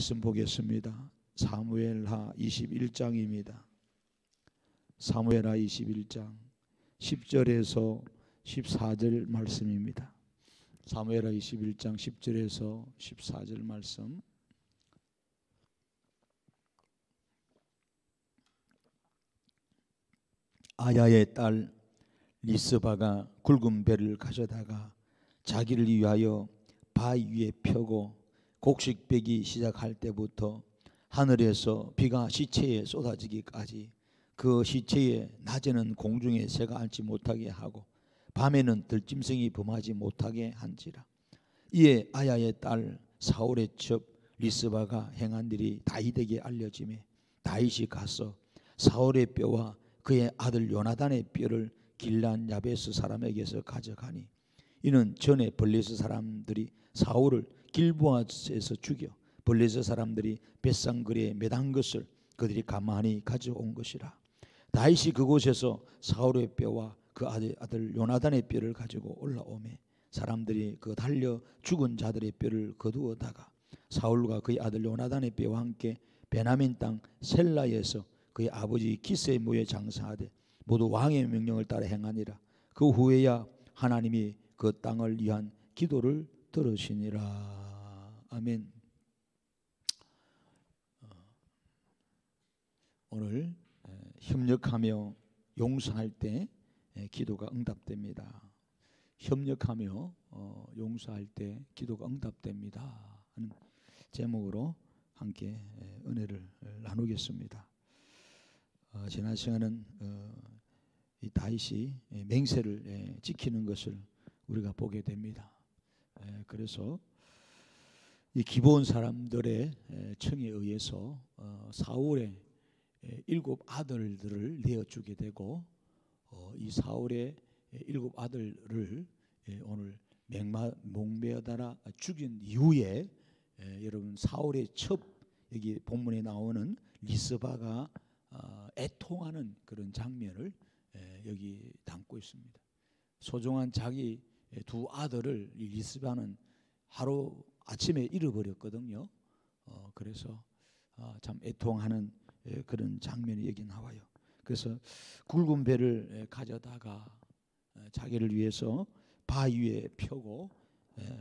말씀 보겠습니다. 사무엘하 21장입니다. 사무엘하 21장 10절에서 14절 말씀입니다. 사무엘하 21장 10절에서 14절 말씀. 아야의 딸 리스바가 굵은 배를 가져다가 자기를 위하여 바위 위에 펴고 곡식 빼기 시작할 때부터 하늘에서 비가 시체에 쏟아지기까지 그 시체에 낮에는 공중에 새가 앉지 못하게 하고 밤에는 들짐승이 범하지 못하게 한지라. 이에 아야의 딸 사울의 첩 리스바가 행한 일이 다윗에게 알려지매 다윗이 가서 사울의 뼈와 그의 아들 요나단의 뼈를 길란 야베스 사람에게서 가져가니 이는 전에 블레셋 사람들이 사울을 길보아에서 죽여 블레셋 사람들이 벳상거리에 매단 것을 그들이 가만히 가져온 것이라. 다윗이 그곳에서 사울의 뼈와 그 아들 요나단의 뼈를 가지고 올라오매 사람들이 그 달려 죽은 자들의 뼈를 거두어다가 사울과 그의 아들 요나단의 뼈와 함께 베냐민 땅 셀라에서 그의 아버지 기스의 묘에 장사하되 모두 왕의 명령을 따라 행하니라. 그 후에야 하나님이 그 땅을 위한 기도를 들으시니라. 아멘. 오늘 협력하며 용서할 때 기도가 응답됩니다. 협력하며 용서할 때 기도가 응답됩니다 하는 제목으로 함께 은혜를 나누겠습니다. 지난 시간은 이 다윗이 맹세를 지키는 것을 우리가 보게 됩니다. 그래서 이 기브온 사람들의 청에 의해서 사울의 7 아들들을 내어주게 되고 이 사울의 7 아들을 오늘 목매어다가 죽인 이후에 여러분 사울의 첩 여기 본문에 나오는 리스바가 애통하는 그런 장면을 여기 담고 있습니다. 소중한 자기 2 아들을 이 리스바는 하루 아침에 잃어버렸거든요. 그래서 참 애통하는 그런 장면이 여기 나와요. 그래서 굵은 배를 가져다가 자기를 위해서 바위 위에 펴고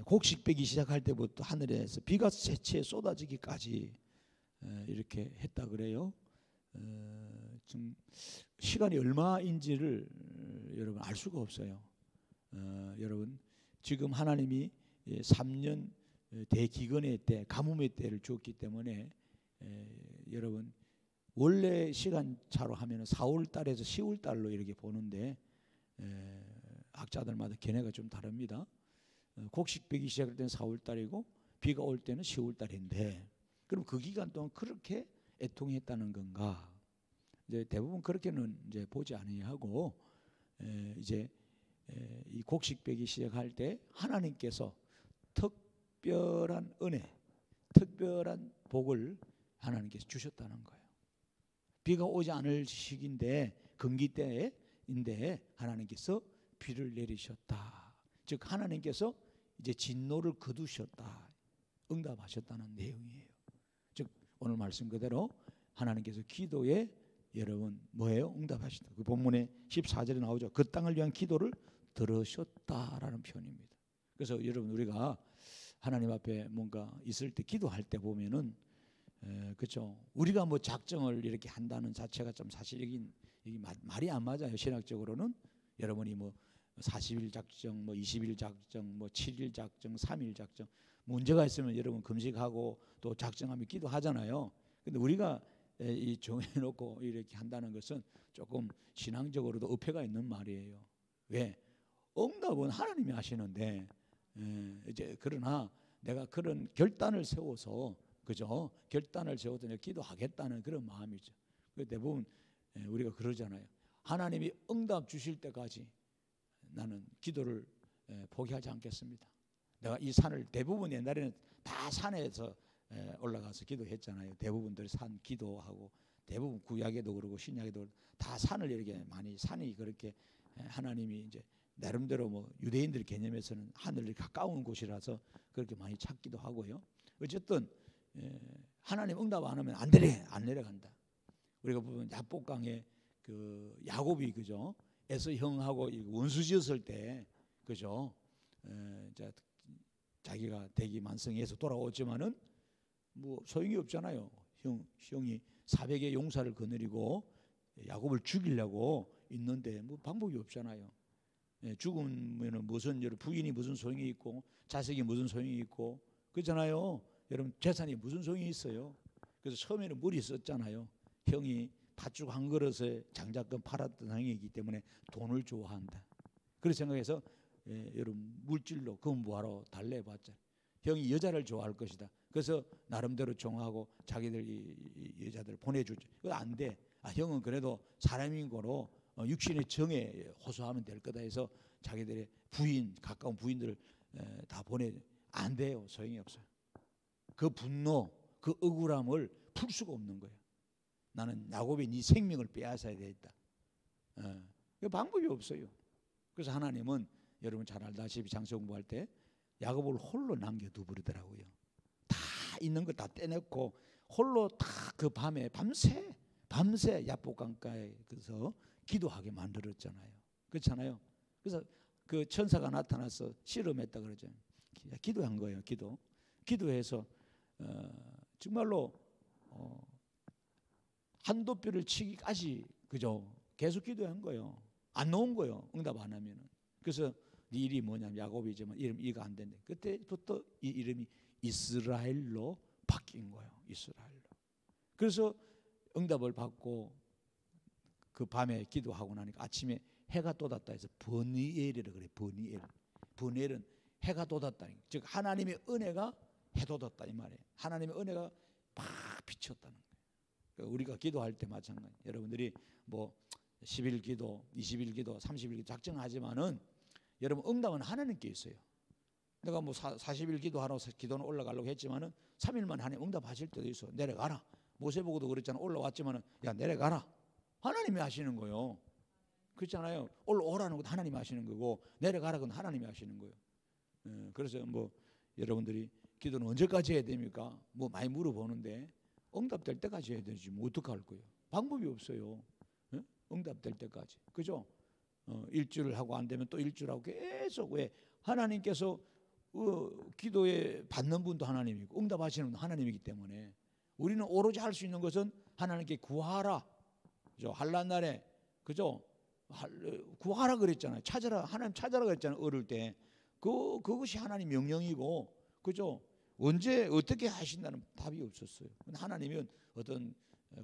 곡식 빼기 시작할 때부터 하늘에서 비가 새치에 쏟아지기까지 이렇게 했다 그래요. 좀 시간이 얼마인지를 여러분 알 수가 없어요. 여러분 지금 하나님이 3년 대기근의 때 가뭄의 때를 주었기 때문에 여러분 원래 시간차로 하면 4월 달에서 10월 달로 이렇게 보는데 학자들마다 견해가 좀 다릅니다. 곡식 빼기 시작할 때는 4월 달이고 비가 올 때는 10월 달인데 그럼 그 기간 동안 그렇게 애통했다는 건가? 이제 대부분 그렇게는 이제 보지 아니하고 이제 이 곡식 빼기 시작할 때 하나님께서 특별한 은혜, 특별한 복을 하나님께서 주셨다는 거예요. 비가 오지 않을 시기인데 금기 때인데 하나님께서 비를 내리셨다. 즉 하나님께서 이제 진노를 거두셨다. 응답하셨다는 내용이에요. 즉 오늘 말씀 그대로 하나님께서 기도에 여러분 뭐예요? 응답하셨다. 그 본문에 14절에 나오죠. 그 땅을 위한 기도를 들으셨다라는 표현입니다. 그래서 여러분 우리가 하나님 앞에 뭔가 있을 때 기도할 때 보면은 그렇죠. 우리가 뭐 작정을 이렇게 한다는 자체가 좀 사실 이게 말이 안 맞아요. 신학적으로는 여러분이 뭐 40일 작정, 뭐 20일 작정, 뭐 7일 작정, 3일 작정 문제가 있으면 여러분 금식하고 또 작정하며 기도하잖아요. 근데 우리가 이 정해놓고 이렇게 한다는 것은 조금 신앙적으로도 어폐가 있는 말이에요. 왜? 응답은 하나님이 하시는데 이제 그러나 내가 그런 결단을 세워서 그죠? 결단을 세워서 내가 기도하겠다는 그런 마음이죠. 대부분 우리가 그러잖아요. 하나님이 응답 주실 때까지 나는 기도를 포기하지 않겠습니다. 내가 이 산을 대부분 옛날에는 다 산에서 올라가서 기도했잖아요. 대부분들이 산 기도하고 대부분 구약에도 그러고 신약에도 다 산을 이렇게 많이 산이 그렇게 하나님이 이제 나름대로 뭐 유대인들 개념에서는 하늘이 가까운 곳이라서 그렇게 많이 찾기도 하고요. 어쨌든 하나님 응답 안 하면 안 내려간다. 우리가 보면 야복강에 그 야곱이 그죠? 에서 형하고 원수지었을 때 그죠? 자기가 대기 만성해서 돌아오지만은 뭐 소용이 없잖아요. 형이 400의 용사를 거느리고 야곱을 죽이려고 있는데 뭐 방법이 없잖아요. 죽으면은 무슨 부인이 무슨 소용이 있고 자식이 무슨 소용이 있고 그렇잖아요. 여러분 재산이 무슨 소용이 있어요. 그래서 처음에는 무리 썼잖아요. 형이 팥죽 한 그릇에 장작금 팔았던 형이기 때문에 돈을 좋아한다. 그렇게 생각해서 여러분 물질로 금부하러 달래봤자 형이 여자를 좋아할 것이다. 그래서 나름대로 정하고 자기들 이 여자들 보내주죠. 그거 안 돼. 형은 그래도 사람인 거로 육신의 정에 호소하면 될 거다 해서 자기들의 부인 가까운 부인들을 다 보내. 안 돼요. 소용이 없어요. 그 분노 그 억울함을 풀 수가 없는 거예요. 나는 야곱의 네 생명을 빼앗아야 되겠다. 방법이 없어요. 그래서 하나님은 여러분 잘 알다시피 장세 공부할 때 야곱을 홀로 남겨두 버리더라고요. 다 있는 거 다 떼내고 홀로 다 그 밤에 밤새 야복강가에서 기도하게 만들었잖아요. 그렇잖아요. 그래서 그 천사가 나타나서 실험했다 그러죠. 기도한 거예요. 기도해서 정말로 한도뼈를 치기까지 그죠? 계속 기도한 거예요. 안 나온 거예요. 응답 안 하면은. 그래서 네 이름이 뭐냐면 야곱이지만 이름 이해가 안 된대. 그때부터 이 이름이 이스라엘로 바뀐 거예요. 이스라엘로. 그래서 응답을 받고 그 밤에 기도하고 나니까 아침에 해가 돋았다 해서 버니엘이라 그래. 버니엘은 해가 돋았다. 즉 하나님의 은혜가 해 돋았다 이 말이에요. 하나님의 은혜가 막 비쳤다는 거예요. 우리가 기도할 때 마찬가지. 여러분들이 뭐 10일 기도, 20일 기도, 30일 기도 작정하지만은 여러분 응답은 하나님께 있어요. 내가 뭐 40일 기도하러 기도는 올라가려고 했지만은 3일 만에 하나님 응답하실 때도 있어. 내려가라. 모세 보고도 그랬잖아. 올라왔지만은 야 내려가라. 하나님이 하시는 거예요. 그렇잖아요. 올라오라는 것도 하나님이 하시는 거고 내려가라 건 하나님이 하시는 거예요. 그래서 뭐 여러분들이 기도는 언제까지 해야 됩니까? 뭐 많이 물어보는데 응답될 때까지 해야 되지 뭐 어떡할 거예요? 방법이 없어요. 응답될 때까지. 그죠? 일주를 하고 안 되면 또 일주를 하고 계속 왜 하나님께서 기도에 받는 분도 하나님이고 응답하시는 분도 하나님이기 때문에 우리는 오로지 할 수 있는 것은 하나님께 구하라. 그죠? 환난 날에 그죠? 구하라 그랬잖아요. 찾아라. 하나님 찾아라 그랬잖아요. 어릴 때. 그것이 하나님 명령이고 그죠? 언제 어떻게 하신다는 답이 없었어요. 하나님은 어떤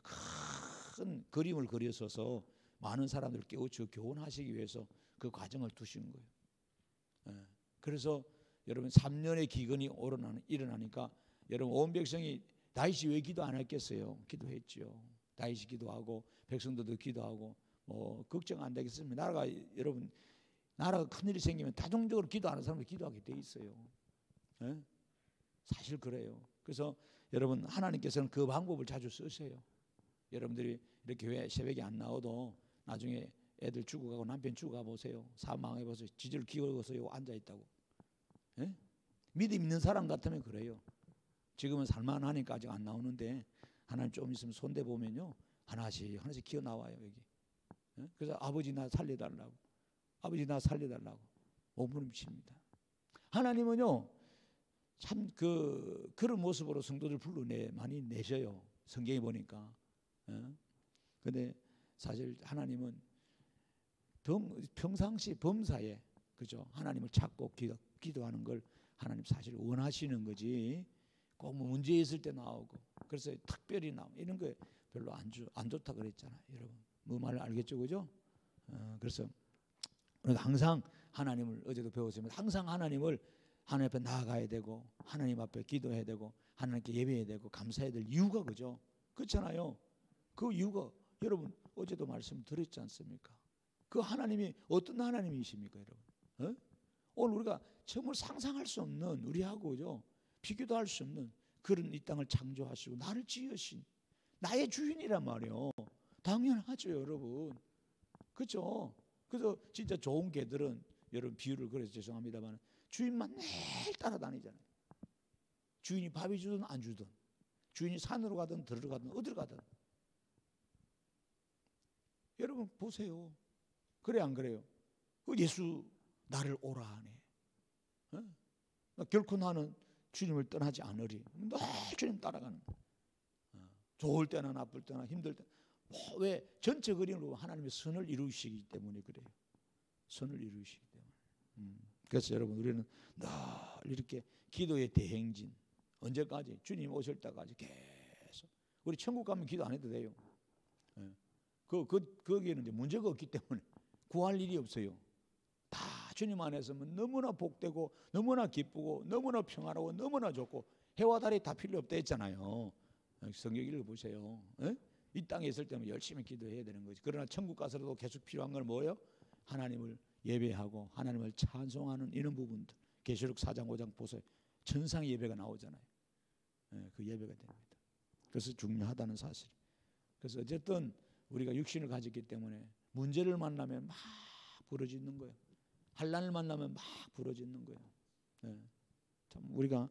큰 그림을 그려서서 많은 사람들을 깨우쳐 교훈하시기 위해서 그 과정을 두신 거예요. 그래서 여러분 3년의 기근이 일어나니까 여러분 온 백성이 다윗이 왜 기도 안 했겠어요? 기도했죠. 다윗이 기도하고 백성들도 기도하고 뭐 걱정 안 되겠습니다. 나라가 큰일이 생기면 다중적으로 기도하는 사람들 기도하게 돼 있어요. 사실 그래요. 그래서 여러분 하나님께서는 그 방법을 자주 쓰세요. 여러분들이 이렇게 왜 새벽에 안 나와도 나중에 애들 죽어가고 남편 죽어가 보세요. 사망해 보세요. 지질 기어서 앉아 있다고. 믿음 있는 사람 같으면 그래요. 지금은 살만하니까 아직 안 나오는데 하나님 좀 있으면 손대 보면요 하나씩 기어 나와요 여기. 그래서 아버지 나 살려달라고. 아버지 나 살려달라고 몸부림칩니다. 하나님은요 참 그런 모습으로 성도들 많이 내셔요. 성경에 보니까. 근데 사실 하나님은 평상시 범사에 그죠? 하나님을 찾고 기도하는 걸 하나님 사실 원하시는 거지. 꼭 뭐 문제 있을 때 나오고 그래서 특별히 나오고 이런 거 별로 안 좋다 그랬잖아요. 여러분 뭐 말 알겠죠, 그죠? 그래서 우리가 항상 하나님을 어제도 배웠지만 항상 하나님 앞에 나아가야 되고 하나님 앞에 기도해야 되고 하나님께 예배해야 되고 감사해야 될 이유가 그죠? 그렇잖아요. 그 이유가 여러분 어제도 말씀드렸지 않습니까? 그 하나님이 어떤 하나님이십니까, 여러분? 오늘 우리가 정말 상상할 수 없는 우리하고 그죠? 비교도 할 수 없는 그런 이 땅을 창조하시고 나를 지으신 나의 주인이란 말이에요. 당연하죠, 여러분. 그렇죠? 그래서 진짜 좋은 개들은 여러분 비유를 그래서 죄송합니다만 주인만 매일 따라다니잖아요. 주인이 밥이 주든 안 주든 주인이 산으로 가든 들으러 가든 어디로 가든. 여러분 보세요. 그래 안 그래요? 그 예수 나를 오라 하네. 결코 나는 주님을 떠나지 않으리. 늘 주님 따라가는. 좋을 때나 나쁠 때나 힘들 때. 왜 전체 그림을 보면 하나님의 선을 이루시기 때문에 그래요. 선을 이루시기 때문에. 그래서 여러분 우리는 늘 이렇게 기도의 대행진. 언제까지? 주님 오실 때까지 계속. 우리 천국 가면 기도 안 해도 돼요. 거기에는 이제 문제가 없기 때문에 구할 일이 없어요. 다 주님 안에서면 너무나 복되고 너무나 기쁘고 너무나 평화로워 너무나 좋고 해와 달이 다 필요 없다 했잖아요. 성경 읽어보세요. 이 땅에 있을 때면 열심히 기도해야 되는 거지. 그러나 천국 가서도 계속 필요한 건 뭐예요? 하나님을 예배하고 하나님을 찬송하는 이런 부분들. 계시록 4장 5장 보세요. 천상의 예배가 나오잖아요. 그 예배가 됩니다. 그래서 중요하다는 사실. 그래서 어쨌든 우리가 육신을 가졌기 때문에 문제를 만나면 막 부러지는 거예요. 환난을 만나면 막 부러지는 거예요. 참 우리가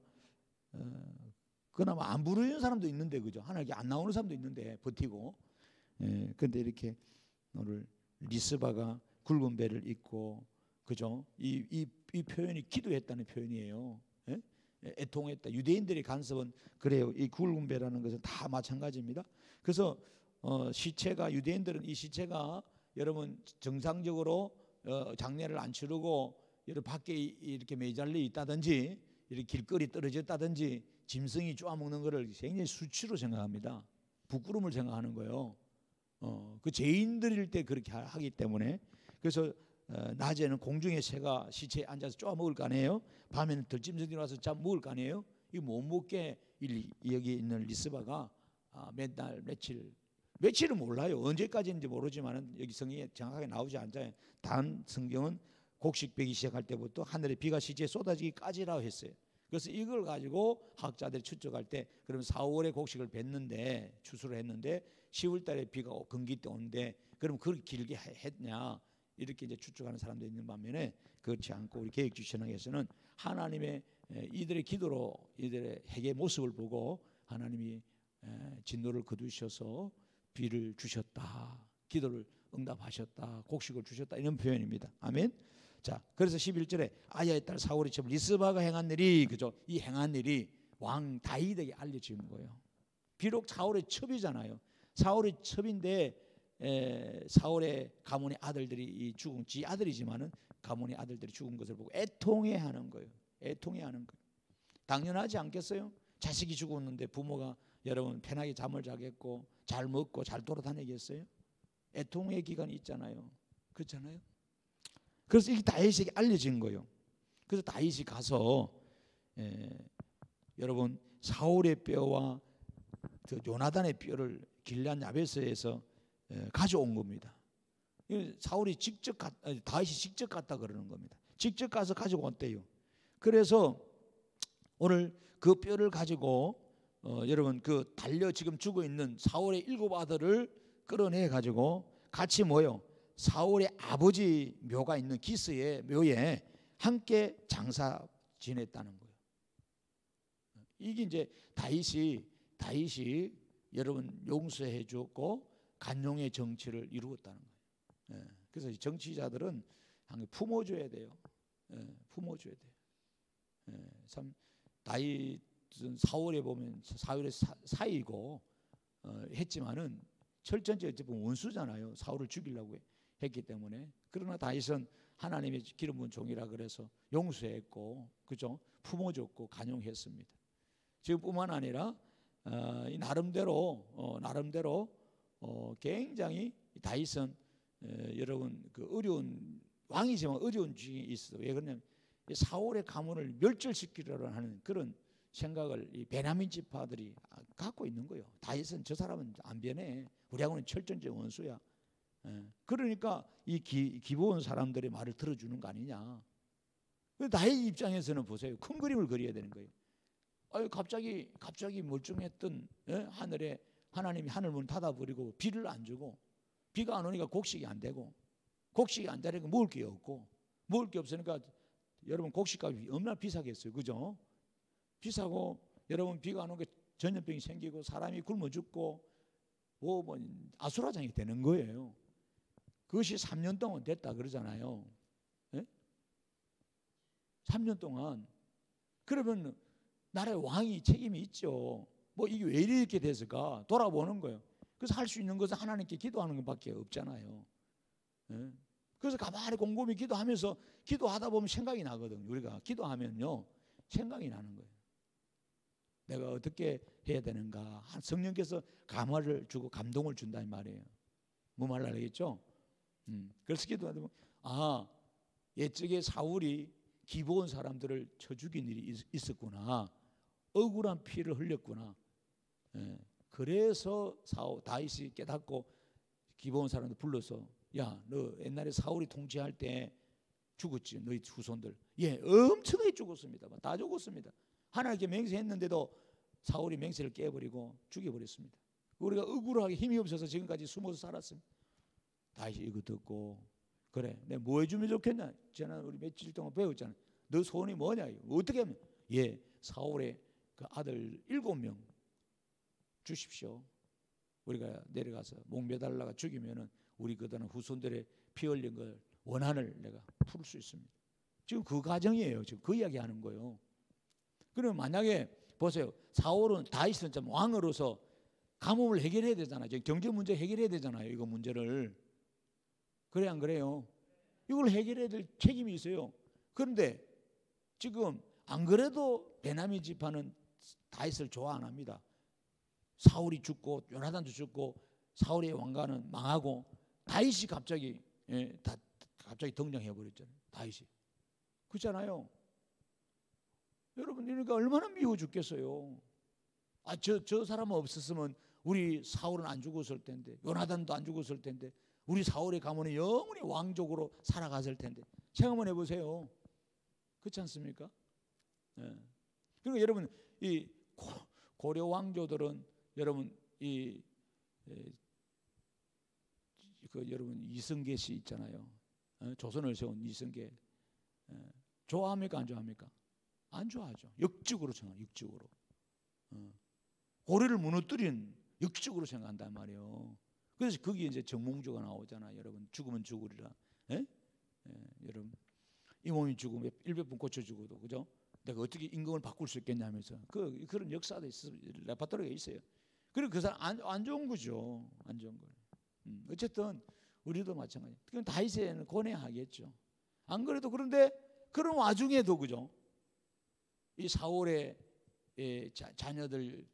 그나마 안 부러지는 사람도 있는데 그죠? 하나님께 안 나오는 사람도 있는데 버티고. 그런데 이렇게 오늘 리스바가 굵은 배를 입고 그죠? 이 표현이 기도했다는 표현이에요. 애통했다. 유대인들의 간섭은 그래요. 이 굵은 배라는 것은 다 마찬가지입니다. 그래서 시체가 유대인들은 이 시체가 여러분 정상적으로 장례를 안 치르고 여러분 밖에 이렇게 매달려 있다든지 이렇게 길거리 떨어졌다든지 짐승이 쪼아먹는 것을 굉장히 수치로 생각합니다. 부끄러움을 생각하는 거예요. 그 죄인들일 때 그렇게 하기 때문에. 그래서 낮에는 공중에 새가 시체에 앉아서 쪼아먹을 거 아니에요. 밤에는 들짐승들이 와서 잡 먹을 거 아니에요. 이 못 먹게 여기 있는 리스바가 몇 날 며칠은 몰라요. 언제까지인지 모르지만 여기 성경에 정확하게 나오지 않아요. 단 성경은 곡식 베기 시작할 때부터 하늘에 비가 시체에 쏟아지기까지라고 했어요. 그래서 이걸 가지고 학자들이 추측할 때 그러면 4월에 곡식을 뱉는데 추수를 했는데 10월 달에 비가 건기 때 오는데 그럼 그렇게 길게 했냐 이렇게 이제 추측하는 사람도 있는 반면에 그렇지 않고 우리 계획주신학에서는 하나님의 이들의 기도로 이들의 핵의 모습을 보고 하나님이 진노를 거두셔서 비를 주셨다. 기도를 응답하셨다. 곡식을 주셨다. 이런 표현입니다. 아멘. 자, 그래서 11절에 아야의 딸 사울의 첩 리스바가 행한 일이 그죠? 이 행한 일이 왕 다윗에게 알려진 거예요. 비록 사울의 첩이잖아요. 사울의 첩인데 사울의 가문의 아들들이 죽은 지 아들이지만은 가문의 아들들이 죽은 것을 보고 애통해하는 거예요. 애통해하는 거예요. 당연하지 않겠어요? 자식이 죽었는데 부모가 여러분 편하게 잠을 자겠고 잘 먹고 잘 돌아다니겠어요? 애통의 기간이 있잖아요. 그렇잖아요. 그래서 이게 다윗에게 알려진 거예요. 그래서 다윗이 가서 여러분 사울의 뼈와 그 요나단의 뼈를 길앗 야베스에서 가져온 겁니다. 사울이 다윗이 직접 갔다 그러는 겁니다. 직접 가서 가지고 왔대요. 그래서 오늘 그 뼈를 가지고 여러분 그 달려 지금 죽어 있는 사울의 7 아들을 끌어내 가지고 같이 모여 사울의 아버지 묘가 있는 기스의 묘에 함께 장사 지냈다는 거예요. 이게 이제 다윗이 여러분 용서해 줬고 간용의 정치를 이루었다는 거예요. 그래서 정치자들은 항상 품어줘야 돼요. 품어줘야 돼요. 참 다윗은 사울에 보면 사울의 사이고 했지만은 철저히 어쨌든 원수잖아요. 사울을 죽이려고 했기 때문에. 그러나 다윗은 하나님의 기름 부은 종이라 그래서 용서했고, 그죠? 품어줬고 간용했습니다. 지금뿐만 아니라 이 나름대로 굉장히 다윗은 여러분 그 어려운 왕이지만 어려운 중에 있어. 왜 그러냐면 사울의 가문을 멸절시키려고 하는 그런 생각을 이 베냐민 지파들이 갖고 있는 거예요. 다윗은 저 사람은 안 변해. 우리하고는 철저히 원수야. 그러니까 이 기부온 사람들의 말을 들어주는 거 아니냐. 다윗 입장에서는 보세요. 큰 그림을 그려야 되는 거예요. 갑자기 멀쩡했던 하늘에 하나님이 하늘 문 닫아버리고 비를 안 주고 비가 안 오니까 곡식이 안 되고 곡식이 안 되니까 먹을 게 없고 먹을 게 없으니까 여러분 곡식값이 얼마나 비싸겠어요. 그죠? 비싸고 여러분 비가 안 오니까 전염병이 생기고 사람이 굶어 죽고 뭐 아수라장이 되는 거예요. 그것이 3년 동안 됐다 그러잖아요. 예? 3년 동안. 그러면 나라의 왕이 책임이 있죠. 뭐 이게 왜 이렇게 됐을까 돌아보는 거예요. 그래서 할 수 있는 것은 하나님께 기도하는 것밖에 없잖아요. 예? 그래서 가만히 곰곰이 기도하면서 기도하다 보면 생각이 나거든요. 우리가 기도하면요 생각이 나는 거예요. 내가 어떻게 해야 되는가. 성령께서 감화를 주고 감동을 준다 이 말이에요. 뭐 말 알겠죠? 그래서 기도하다 보면 옛적에 사울이 기브온 사람들을 쳐 죽인 일이 있었구나. 억울한 피를 흘렸구나. 예. 그래서 다윗이 깨닫고 기브온 사람들 불러서 야, 너 옛날에 사울이 통치할 때 죽었지, 너희 후손들. 예, 엄청나게 죽었습니다. 다 죽었습니다. 하나님께 맹세했는데도 사울이 맹세를 깨버리고 죽여버렸습니다. 우리가 억울하게 힘이 없어서 지금까지 숨어서 살았습니다. 다윗이 이거 듣고 그래, 내가 뭐 해주면 좋겠냐? 지난 우리 며칠 동안 배웠잖아. 너 소원이 뭐냐? 어떻게 하면? 예, 사울의 그 아들 7명 주십시오. 우리가 내려가서 목 매달라가 죽이면은 우리 그다음 후손들의 피 흘린 걸 원한을 내가 풀 수 있습니다. 지금 그 과정이에요. 지금 그 이야기 하는 거예요. 그러면 만약에 보세요. 사울은 다윗은 좀 왕으로서 가뭄을 해결해야 되잖아요. 경제 문제 해결해야 되잖아요. 이거 문제를. 그래 안 그래요? 이걸 해결해야 될 책임이 있어요. 그런데 지금 안 그래도 베냐민 지파는 다윗을 좋아 안 합니다. 사울이 죽고 요나단도 죽고 사울의 왕가는 망하고 다윗이 갑자기 갑자기 등장해 버렸잖아요. 다윗이. 그렇잖아요. 여러분 그러니까 얼마나 미워 죽겠어요. 저 사람은 없었으면 우리 사울은 안 죽었을 텐데 요나단도 안 죽었을 텐데 우리 사울의 가문은 영원히 왕족으로 살아갔을 텐데 생각 한번 해보세요. 그렇지 않습니까? 네. 그리고 여러분 이 고려 왕조들은 여러분 여러분 이성계 씨 있잖아요. 조선을 세운 이성계. 좋아합니까 안 좋아합니까? 안 좋아하죠. 역적으로 생각, 역적으로. 고려를 무너뜨린 역적으로 생각한단 말이에요. 그래서 거기에 이제 정몽주가 나오잖아. 여러분 죽으면 죽으리라. 여러분 이 몸이 죽으면 100번 고쳐 죽어도 그죠? 내가 어떻게 임금을 바꿀 수 있겠냐면서 그런 역사도 있어. 레파토리가 있어요. 그리고 그 사람 안 좋은 거죠. 안 좋은 거. 어쨌든 우리도 마찬가지. 그럼 다윗에는 고뇌하겠죠. 안 그래도 그런데 그런 와중에도 그죠? 이 사울의 자녀들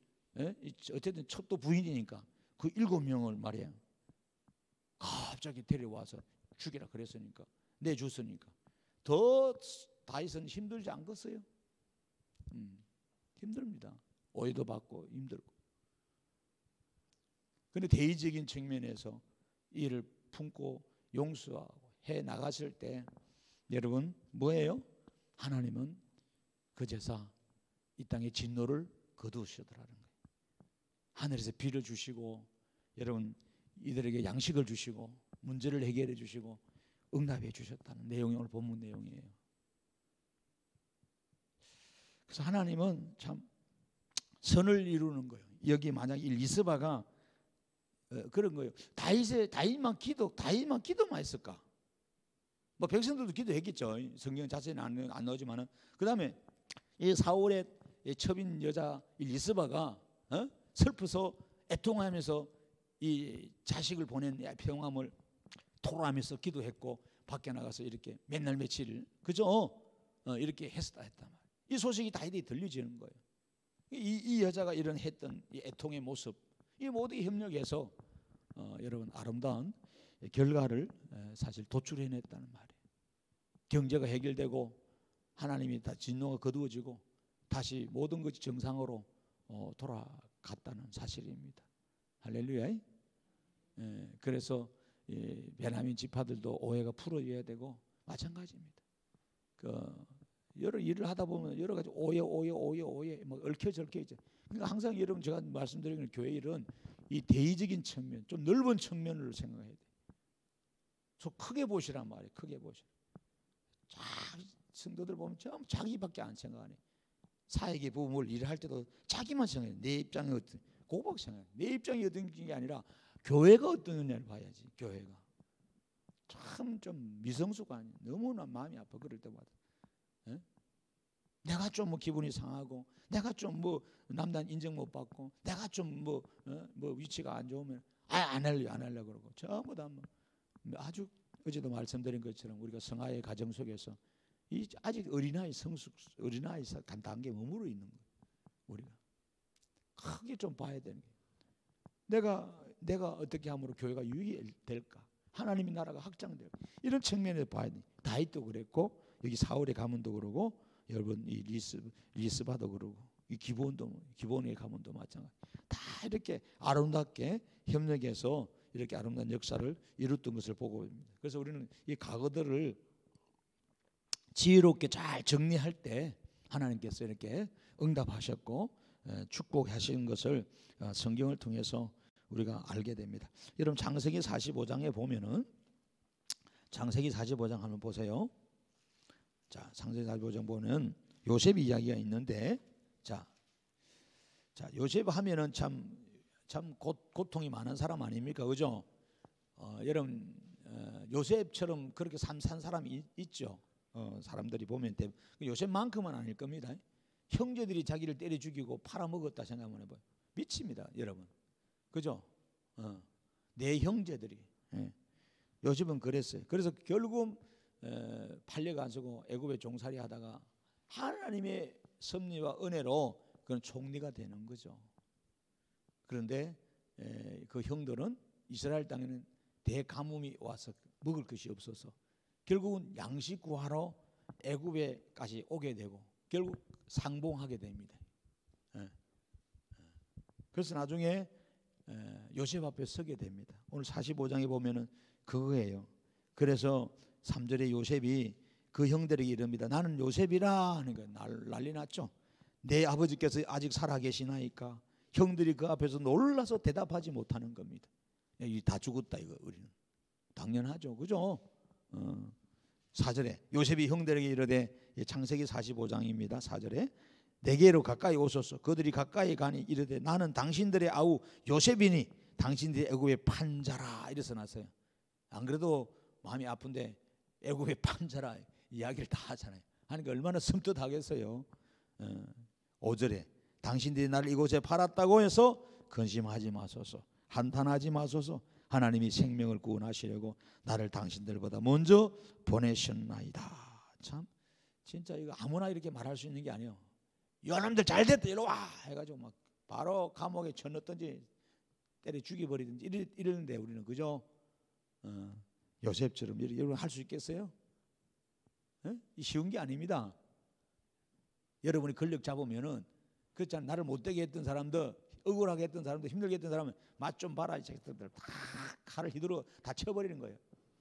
어쨌든 첩도 부인이니까 그 7명을 말이에요. 갑자기 데려와서 죽이라 그랬으니까 내줬으니까 더 다윗은 힘들지 않겠어요? 힘듭니다. 오해도 받고 힘들고. 그런데 대의적인 측면에서 이를 품고 용서하고 해 나갔을 때 여러분 뭐예요? 하나님은 그제서 이 땅의 진노를 거두시더라는 거예요. 하늘에서 비를 주시고 여러분 이들에게 양식을 주시고 문제를 해결해 주시고 응답해 주셨다는 내용이 오늘 본문 내용이에요. 그래서 하나님은 참 선을 이루는 거예요. 여기 만약 리스바가 그런 거예요. 다윗만 기도만 했을까? 뭐 백성들도 기도했겠죠. 성경 자세히는 안 나오지만은 그 다음에 이 사울의 첩인 여자 리스바가 슬퍼서 애통하면서 이 자식을 보낸 평함을 토로하면서 기도했고 밖에 나가서 이렇게 맨날 며칠 그죠? 이렇게 했단 말이에요. 이 소식이 다윗이 들려지는 거예요. 이 여자가 이런 했던 이 애통의 모습, 이 모두 협력해서 여러분 아름다운 결과를 사실 도출해냈다는 말이에요. 경제가 해결되고 하나님이 다 진노가 거두어지고 다시 모든 것이 정상으로 돌아갔다는 사실입니다. 할렐루야. 그래서 베냐민 지파들도 오해가 풀어져야 되고 마찬가지입니다. 여러 일을 하다 보면 여러 가지 오해 뭐 얽혀져 있죠. 그러니까 항상 여러분 제가 말씀드리는 교회 일은 이 대의적인 측면, 좀 넓은 측면으로 생각해야 돼. 좀 크게 보시란 말이에요. 크게 보시라. 성도들 보면 전부 자기밖에 안 생각하네. 사역의 부분을 일을 할 때도 자기만 생각해. 내 입장이 어떤 고박 생각해. 내 입장이 어떤 게 아니라 교회가 어떠느냐를 봐야지. 교회가 참 좀 미성숙 아니. 너무나 마음이 아파 그럴 때마다. 에? 내가 좀 뭐 기분이 상하고, 내가 좀 뭐 남단 인정 못 받고, 내가 좀 뭐 위치가 안 좋으면 안 하려고 그러고, 전부 다 뭐 아주 어제도 말씀드린 것처럼 우리가 성화의 가정 속에서 이 아직 어린아이 단계에 머무르 있는 거예요. 우리가 크게 좀 봐야 되는 게, 내가 어떻게 함으로 교회가 유익이 될까, 하나님의 나라가 확장될까, 이런 측면에서 봐야 돼. 다윗도 그랬고, 여기 사울의 가문도 그러고, 여러분 이 리스바도 그러고, 이 기본의 가문도 마찬가지. 다 이렇게 아름답게 협력해서 이렇게 아름다운 역사를 이뤘던 것을 보고 있습니다. 그래서 우리는 이 과거들을 지혜롭게 잘 정리할 때 하나님께서 이렇게 응답하셨고 축복하신 것을 성경을 통해서 우리가 알게 됩니다. 여러분 창세기 45장에 보면은, 창세기 45장 한번 보세요. 자, 창세기 45장 보면 요셉 이야기가 있는데, 자 요셉 하면은 참 고통이 많은 사람 아닙니까, 그죠? 여러분 요셉처럼 그렇게 산 사람이 있죠. 사람들이 보면 요셉만큼은 아닐 겁니다. 형제들이 자기를 때려 죽이고 팔아먹었다 생각만 해봐요. 미칩니다, 여러분. 그죠? 내 형제들이. 요셉은 그랬어요. 그래서 결국 팔려가지고 애굽에 종살이 하다가 하나님의 섭리와 은혜로 그런 총리가 되는 거죠. 그런데 그 형들은 이스라엘 땅에는 대가뭄이 와서 먹을 것이 없어서 결국은 양식 구하러 애굽에까지 오게 되고 결국 상봉하게 됩니다. 그래서 나중에 요셉 앞에 서게 됩니다. 오늘 45장에 보면은 그거예요. 그래서 3절에 요셉이 그 형들에게 이릅니다. 나는 요셉이라 하는 거예요. 난리 났죠. 내 아버지께서 아직 살아계시나이까. 형들이 그 앞에서 놀라서 대답하지 못하는 겁니다. 다 죽었다 이거. 우리는 당연하죠, 그죠? 4절에 요셉이 형들에게 이르되, 창세기 45장입니다 4절에 내게로 가까이 오소서. 그들이 가까이 가니 이르되 나는 당신들의 아우 요셉이니 당신들이 애굽의 판자라. 이래서 났어요. 안 그래도 마음이 아픈데 애굽의 판자라 이야기를 다 하잖아요. 하니까 얼마나 섬뜩하겠어요. 5절에 당신들이 나를 이곳에 팔았다고 해서 근심하지 마소서, 한탄하지 마소서. 하나님이 생명을 구원하시려고 나를 당신들보다 먼저 보내셨나이다. 참 진짜 이거 아무나 이렇게 말할 수 있는 게 아니에요. 여러분들 잘됐다 이리 와 해가지고 막 바로 감옥에 쳐넣든지 때려 죽여버리든지 이러는데 우리는 그죠? 요셉처럼 여러분 할 수 있겠어요? 쉬운 게 아닙니다. 여러분이 권력 잡으면은 그렇잖아요. 나를 못되게 했던 사람들, 억울하게 했던 사람들, 힘들게 했던 사람은 맛 좀 봐라 이 새끼들 다 칼을 휘두르고 다 쳐버리는 거예요.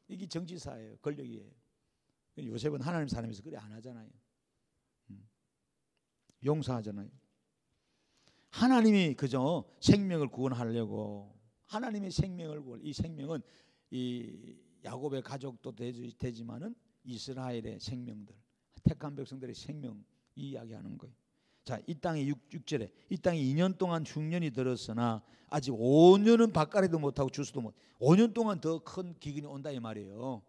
이게 정치사예요, 권력이에요. 요셉은 하나님 사람에서 그래 안 하잖아요. 용서하잖아요. 하나님이 그저 생명을 구원하려고 하나님의 생명을 구원. 이 생명은 이 야곱의 가족도 되지만은 이스라엘의 생명들, 택한 백성들의 생명 이야기하는 거예요. 자, 이 땅에 6절에 이 땅에 2년 동안 흉년이 들었으나 아직 5년은 밭가리도 못하고 주스도 못. 5년 동안 더 큰 기근이 온다 이 말이에요.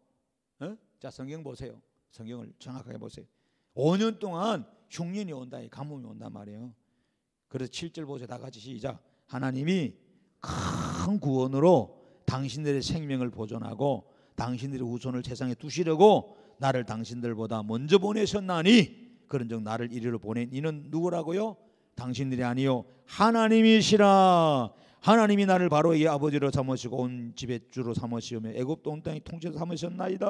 자, 성경 보세요. 성경을 정확하게 보세요. 5년 동안 흉년이 온다, 가뭄이 온단 말이에요. 그래서 7절 보세요. 다 같이 시작. 하나님이 큰 구원으로 당신들의 생명을 보존하고 당신들의 후손을 세상에 두시려고 나를 당신들보다 먼저 보내셨나니 그런즉 나를 이리로 보낸 이는 누구라고요? 당신들이 아니요 하나님이시라. 하나님이 나를 바로의 아버지로 삼으시고 온 집의 주로 삼으시며 애굽 온 땅의 통치로 삼으셨나이다.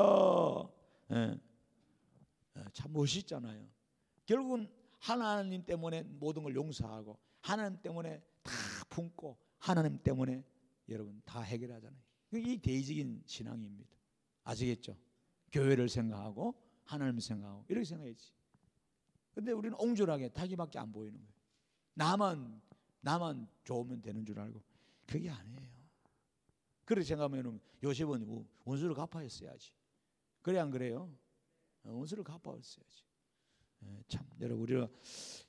참 멋있잖아요. 결국은 하나님 때문에 모든 걸 용서하고 하나님 때문에 다 품고 하나님 때문에 여러분 다 해결하잖아요. 이 대의적인 신앙입니다. 아시겠죠? 교회를 생각하고 하나님을 생각하고 이렇게 생각했지. 근데 우리는 옹졸하게 자기밖에 안 보이는 거예요. 나만 좋으면 되는 줄 알고 그게 아니에요. 그렇게 생각하면 요셉은 원수를 갚아했어야지. 그래 안 그래요? 원수를 갚아했어야지. 참 여러분 우리가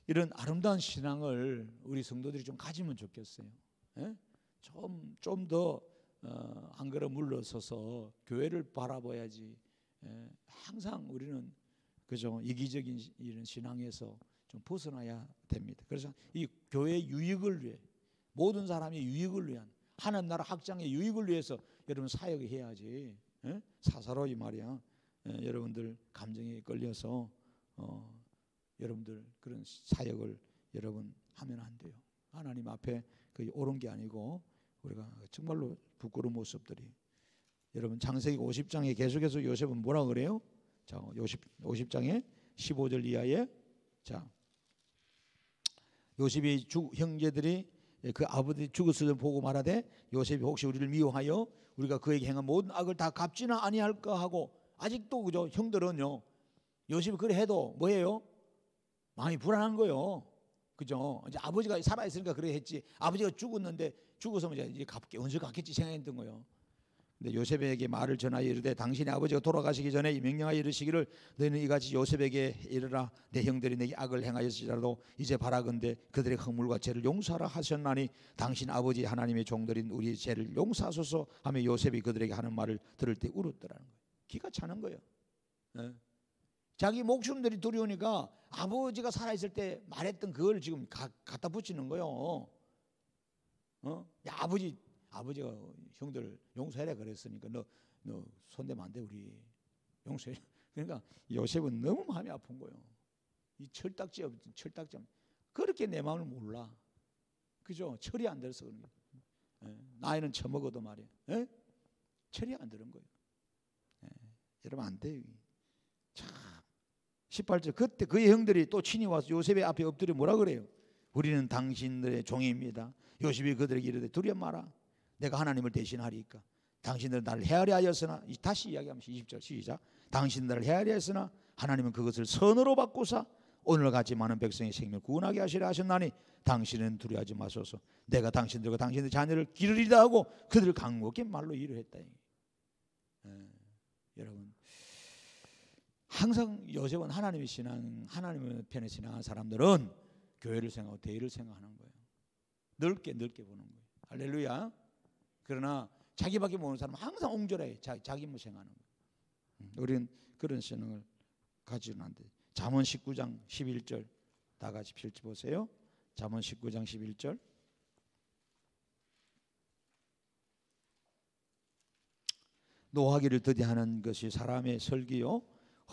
이런 아름다운 신앙을 우리 성도들이 좀 가지면 좋겠어요. 좀 더 안 그러 물러서서 교회를 바라봐야지. 항상 우리는 그죠 이기적인 이런 신앙에서 좀 벗어나야 됩니다. 그래서 이 교회의 유익을 위해 모든 사람의 유익을 위한 하나님 나라 확장의 유익을 위해서 여러분 사역을 해야지. 사사로이 말이야. 여러분들 감정에 끌려서 여러분들 그런 사역을 여러분 하면 안 돼요. 하나님 앞에 그 옳은 게 아니고 우리가 정말로 부끄러운 모습들이 여러분 창세기 50장에 계속해서 요셉은 뭐라 그래요? 자, 50장에 15절 이하에 자 요셉이 형제들이 그 아버지 죽었을 때 보고 말하되 요셉이 혹시 우리를 미워하여 우리가 그에게 행한 모든 악을 다 갚지나 아니할까 하고 아직도 그죠 형들은요 요셉이 그래 해도 뭐예요? 마음이 불안한 거예요. 그죠? 이제 아버지가 살아 있으니까 그래 했지. 아버지가 죽었는데 죽어서 이제 갚게 언제 갚겠지 생각했던 거예요. 근데 요셉에게 말을 전하여 이르되 당신의 아버지가 돌아가시기 전에 명령하여 이르시기를 너희는 이같이 요셉에게 이르라 내 형들이 내게 악을 행하였을지라도 이제 바라건대 그들의 허물과 죄를 용서하라 하셨나니 당신 아버지 하나님의 종들인 우리의 죄를 용서하소서 하며 요셉이 그들에게 하는 말을 들을 때 울었더라는 거예요. 기가 차는 거예요. 자기 목숨들이 두려우니까 아버지가 살아있을 때 말했던 그걸 지금 갖다 붙이는 거예요. 야, 아버지가 형들 용서해라 그랬으니까 너 손대면 안 돼 우리 용서해. 그러니까 요셉은 너무 마음이 아픈 거예요. 이 철딱지 그렇게 내 마음을 몰라. 그죠? 철이 안 들어서 그런 거예요. 나이는 처먹어도 말이야. 철이 안 드는 거예요. 여러분 안 돼요. 참 18절 그때 그의 형들이 또 친히 와서 요셉의 앞에 엎드려 뭐라 그래요? 우리는 당신들의 종입니다. 요셉이 그들에게 이르되 두려워 마라. 내가 하나님을 대신하리까. 당신들은 나를 헤아려 하였으나 다시 이야기하면서 20절 시작. 당신들을 헤아려 하였으나 하나님은 그것을 선으로 바꾸사 오늘같이 많은 백성의 생명을 구원하게 하시려 하셨나니 당신은 두려워하지 마소서. 내가 당신들과 당신의 자녀를 기르리다 하고 그들을 강곡히 말로 이루했다. 여러분 항상 요셉은 하나님의 편에 신앙하는 사람들은 교회를 생각하고 대의를 생각하는 거예요. 넓게 보는 거예요. 할렐루야. 그러나 자기밖에 모르는 사람은 항상 옹졸해 자기만 생각하는 거예요. 우리는 그런 신앙을 가지는 안 돼요. 잠언 19장 11절 다 같이 펼쳐보세요. 잠언 19장 11절 노하기를 더디하는 것이 사람의 설기요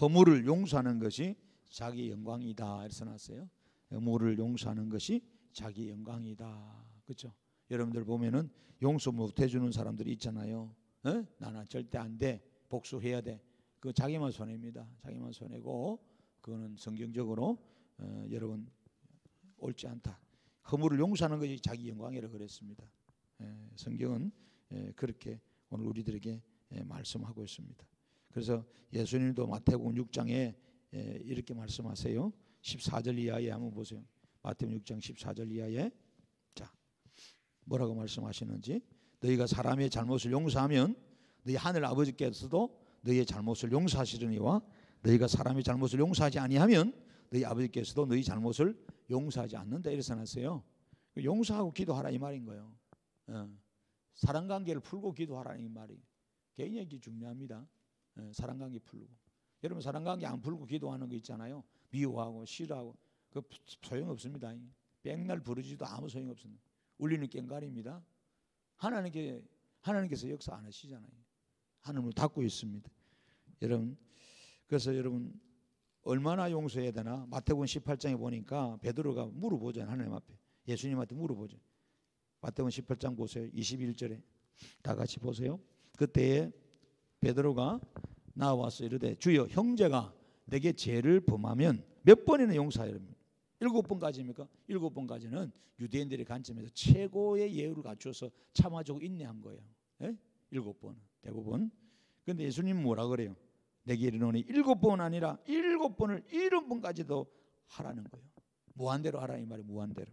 허물을 용서하는 것이 자기 영광이다. 이렇게 써놨어요. 허물을 용서하는 것이 자기 영광이다. 그렇죠? 여러분들 보면은 용서 못 해주는 사람들이 있잖아요. 나는 절대 안 돼. 복수해야 돼. 그 자기만 손해입니다. 자기만 손해고 그거는 성경적으로 여러분 옳지 않다. 허물을 용서하는 것이 자기 영광이라고 그랬습니다. 성경은 그렇게 오늘 우리들에게 말씀하고 있습니다. 그래서 예수님도 마태복음 6장에 이렇게 말씀하세요. 14절 이하에 한번 보세요. 마태복음 6장 14절 이하에 자 뭐라고 말씀하시는지 너희가 사람의 잘못을 용서하면 너희 하늘 아버지께서도 너희의 잘못을 용서하시려니와 너희가 사람의 잘못을 용서하지 아니하면 너희 아버지께서도 너희 잘못을 용서하지 않는다. 이렇게 써놨어요. 용서하고 기도하라 이 말인 거예요. 사랑관계를 풀고 기도하라는 이 말이 굉장히 중요합니다. 사랑관계 풀고 여러분 사랑관계 안 풀고 기도하는 거 있잖아요. 미워하고 싫어하고 그 소용없습니다. 백날 부르지도 아무 소용없습니다. 울리는 꽹과리입니다. 하나님께서 역사 안 하시잖아요. 하늘을 닫고 있습니다. 여러분 그래서 여러분 얼마나 용서해야 되나 마태복음 18장에 보니까 베드로가 물어보잖아요. 하나님 앞에 예수님한테 물어보죠. 마태복음 18장 보세요. 21절에 다 같이 보세요. 그때에 베드로가 나와서 이르되 주여 형제가 내게 죄를 범하면 몇 번이나 용서하라. 7번까지입니까? 7번까지는 유대인들의 관점에서 최고의 예우를 갖추어서 참아주고 인내한 거예요. 7번 대부분. 그런데 예수님 뭐라 그래요? 내게 이르노니 7번 아니라 7번을 70번까지도 하라는 거예요. 무한대로 하라 이 말이 무한대로.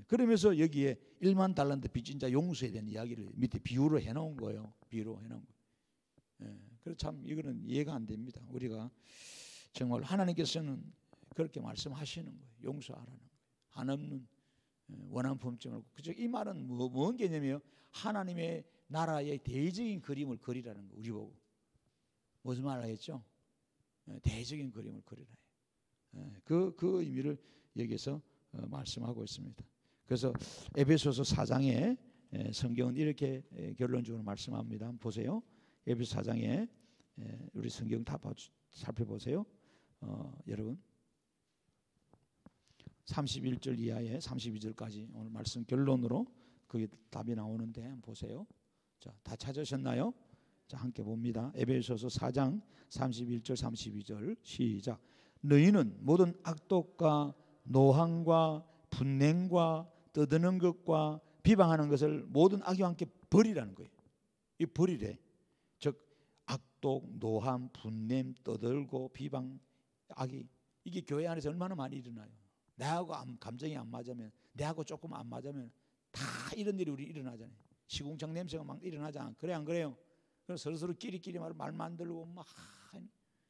그러면서 여기에 1만 달란트 빚진 자 용서에 대한 이야기를 밑에 비유로 해놓은 거예요. 비유로 해놓은 거예요. 그래서 참 이거는 이해가 안 됩니다. 우리가 정말 하나님께서는 그렇게 말씀하시는 거예요. 용서하라는 거예요. 한없는 원한 품점을. 그죠? 이 말은 뭔 개념이에요? 하나님의 나라의 대의적인 그림을 그리라는 거. 우리 보고 무슨 말 하겠죠? 대의적인 그림을 그리라. 그 의미를 여기서 말씀하고 있습니다. 그래서 에베소서 4장에 성경은 이렇게 결론적으로 말씀합니다. 한번 보세요. 에베소 4장에 우리 성경 다 살펴보세요. 여러분 31절 이하에 32절까지 오늘 말씀 결론으로 그게 답이 나오는데 한번 보세요. 자, 다 찾으셨나요? 자, 함께 봅니다. 에베소서 4장 31절 32절 시작. 너희는 모든 악독과 노함과 분냉과 떠드는 것과 비방하는 것을 모든 악의와 함께 버리라는 거예요. 이 버리래. 즉 악독, 노함, 분냄, 떠들고 비방, 악의. 이게 교회 안에서 얼마나 많이 일어나요. 내하고 감정이 안 맞으면, 내하고 조금 안 맞으면 다 이런 일이 우리 일어나잖아요. 시궁창 냄새가 막 일어나잖아. 그래 안 그래요? 그래서 서로 끼리끼리 말 만들고 막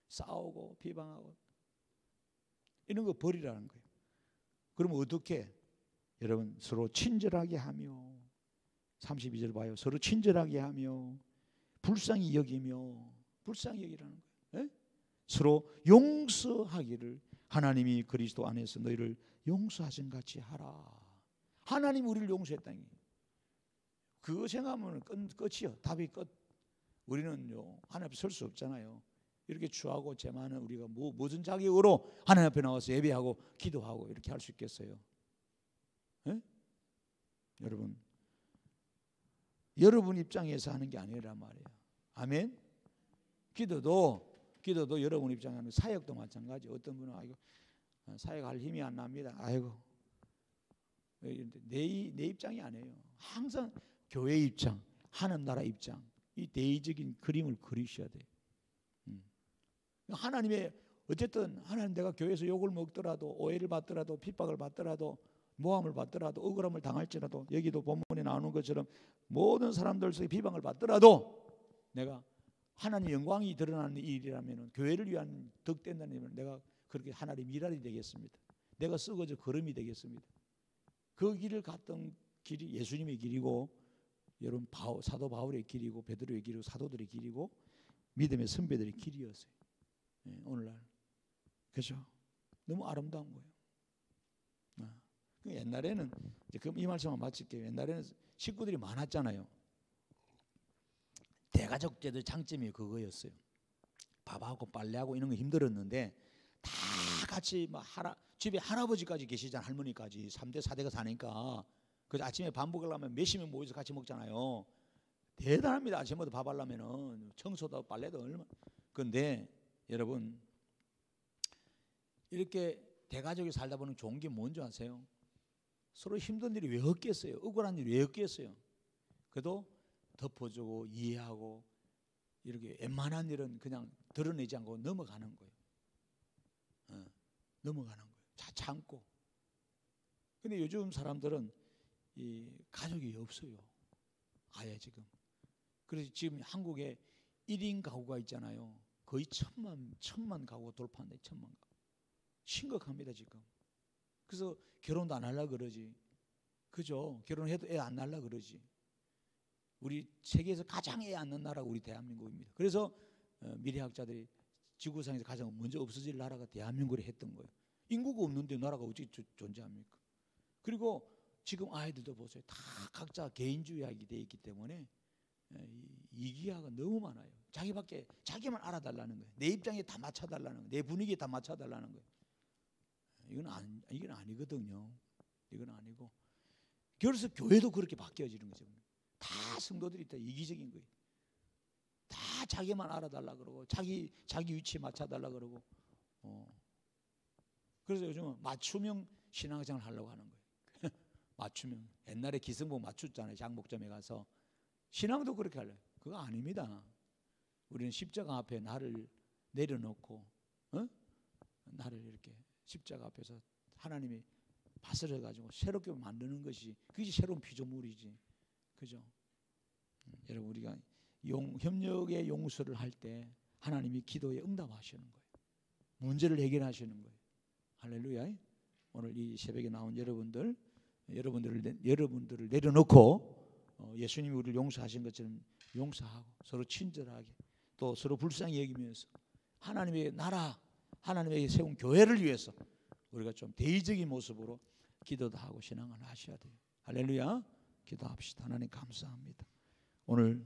싸우고 비방하고 이런 거 버리라는 거예요. 그러면 어떻게? 여러분 서로 친절하게 하며 32절 봐요. 서로 친절하게 하며 불쌍히 여기며 불쌍히 여기라는 거예요. 에? 서로 용서하기를 하나님이 그리스도 안에서 너희를 용서하신 같이 하라. 하나님 우리를 용서했다는 게 그거 생각하면 끝이요. 답이 끝. 우리는요 하나님 앞에 설 수 없잖아요. 이렇게 추하고 제만은 우리가 무슨 자격으로 하나님 앞에 나와서 예배하고 기도하고 이렇게 할 수 있겠어요? 에? 여러분 입장에서 하는 게 아니란 말이에요. 아멘. 기도도 여러분 입장에 하는 사역도 마찬가지. 어떤 분은 아이고 사역할 힘이 안 납니다. 아이고 내 입장이 아니에요. 항상 교회 입장, 하나님 나라 입장, 이 대의적인 그림을 그리셔야 돼요. 하나님의 어쨌든 하나님 내가 교회에서 욕을 먹더라도 오해를 받더라도 핍박을 받더라도 모함을 받더라도 억울함을 당할지라도 여기도 본문에 나오는 것처럼 모든 사람들 속에 비방을 받더라도 내가 하나님 영광이 드러나는 일이라면 교회를 위한 덕된다면 내가 그렇게 하나님 미랄이 되겠습니다. 내가 썩어져 걸음이 되겠습니다. 그 길을 갔던 길이 예수님의 길이고 여러분 사도 바울의 길이고 베드로의 길이고 사도들의 길이고 믿음의 선배들의 길이었어요. 오늘날 그렇죠? 너무 아름다운 거예요. 옛날에는 그럼 이 말씀만 마칠게요. 옛날에는 식구들이 많았잖아요. 대가족제도 장점이 그거였어요. 밥하고 빨래하고 이런 거 힘들었는데 다 같이 막 집에 할아버지까지 계시잖아요. 할머니까지 3대 4대가 사니까 그 아침에 밥 먹으려면 몇십 명 모여서 같이 먹잖아요. 대단합니다. 아침부터 밥 하려면은 청소도 빨래도 얼마나. 그런데 여러분 이렇게 대가족이 살다 보면 좋은 게 뭔지 아세요? 서로 힘든 일이 왜 없겠어요? 억울한 일이 왜 없겠어요? 그래도 덮어주고 이해하고 이렇게 웬만한 일은 그냥 드러내지 않고 넘어가는 거예요. 넘어가는 거예요. 참고. 근데 요즘 사람들은 이 가족이 없어요. 아예 지금. 그래서 지금 한국에 1인 가구가 있잖아요. 거의 천만 가구가 돌파한다. 천만 가구. 심각합니다 지금. 그래서 결혼도 안 하려고 그러지. 그죠? 결혼해도 애 안 낳으려고 그러지. 우리 세계에서 가장 애 안 낳는 나라가 우리 대한민국입니다. 그래서 미래학자들이 지구상에서 가장 먼저 없어질 나라가 대한민국이 했던 거예요. 인구가 없는데 나라가 어떻게 존재합니까? 그리고 지금 아이들도 보세요. 다 각자 개인주의학이 되어 있기 때문에 이기야가 너무 많아요. 자기만 알아달라는 거예요. 내 입장에 다 맞춰달라는 거예요. 내 분위기에 다 맞춰달라는 거예요. 이건 아니거든요. 이건 아니고. 그래서 교회도 그렇게 바뀌어지는 거죠. 다 성도들이 다 이기적인 거예요. 다 자기만 알아달라 그러고 자기 위치에 맞춰달라 그러고. 그래서 요즘은 맞춤형 신앙생활을 하려고 하는 거예요. 맞춤형. 옛날에 기성복 맞췄잖아요. 장목점에 가서. 신앙도 그렇게 하려고. 그거 아닙니다. 우리는 십자가 앞에 나를 내려놓고 나를 이렇게 십자가 앞에서 하나님이 파스려 가지고 새롭게 만드는 것이 그게 새로운 피조물이지. 그죠? 여러분 우리가 협력의 용서를 할 때 하나님이 기도에 응답하시는 거예요. 문제를 해결하시는 거예요. 할렐루야. 오늘 이 새벽에 나온 여러분들을 내려놓고 예수님이 우리를 용서하신 것처럼 용서하고 서로 친절하게 또 서로 불쌍히 여기면서 하나님의 나라, 하나님의 세운 교회를 위해서 우리가 좀 대의적인 모습으로 기도도 하고 신앙을 하셔야 돼요. 할렐루야. 기도합시다. 하나님 감사합니다. 오늘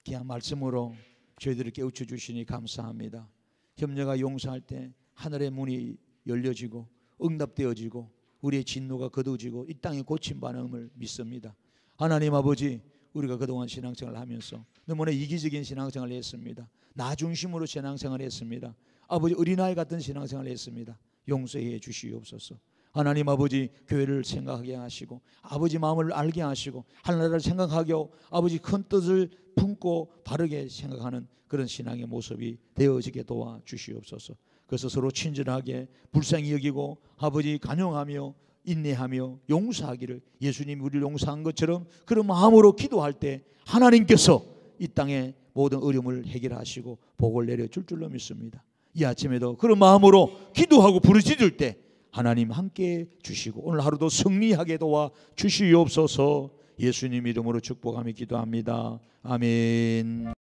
귀한 말씀으로 저희들을 깨우쳐 주시니 감사합니다. 협력과 용서할 때 하늘의 문이 열려지고 응답되어지고 우리의 진노가 거두어지고 이 땅에 고침받음을 믿습니다. 하나님 아버지, 우리가 그동안 신앙생활을 하면서 너무나 이기적인 신앙생활을 했습니다. 나 중심으로 신앙생활을 했습니다. 아버지, 어린아이 같은 신앙생활을 했습니다. 용서해 주시옵소서. 하나님 아버지, 교회를 생각하게 하시고 아버지 마음을 알게 하시고 하나님을 생각하게 하고 아버지 큰 뜻을 품고 바르게 생각하는 그런 신앙의 모습이 되어지게 도와주시옵소서. 그래서 서로 친절하게 불쌍히 여기고 아버지 간용하며 인내하며 용서하기를, 예수님이 우리를 용서한 것처럼 그런 마음으로 기도할 때 하나님께서 이 땅의 모든 어려움을 해결하시고 복을 내려줄 줄로 믿습니다. 이 아침에도 그런 마음으로 기도하고 부르짖을 때 하나님 함께 주시고 오늘 하루도 승리하게 도와 주시옵소서. 예수님 이름으로 축복하며 기도합니다. 아멘.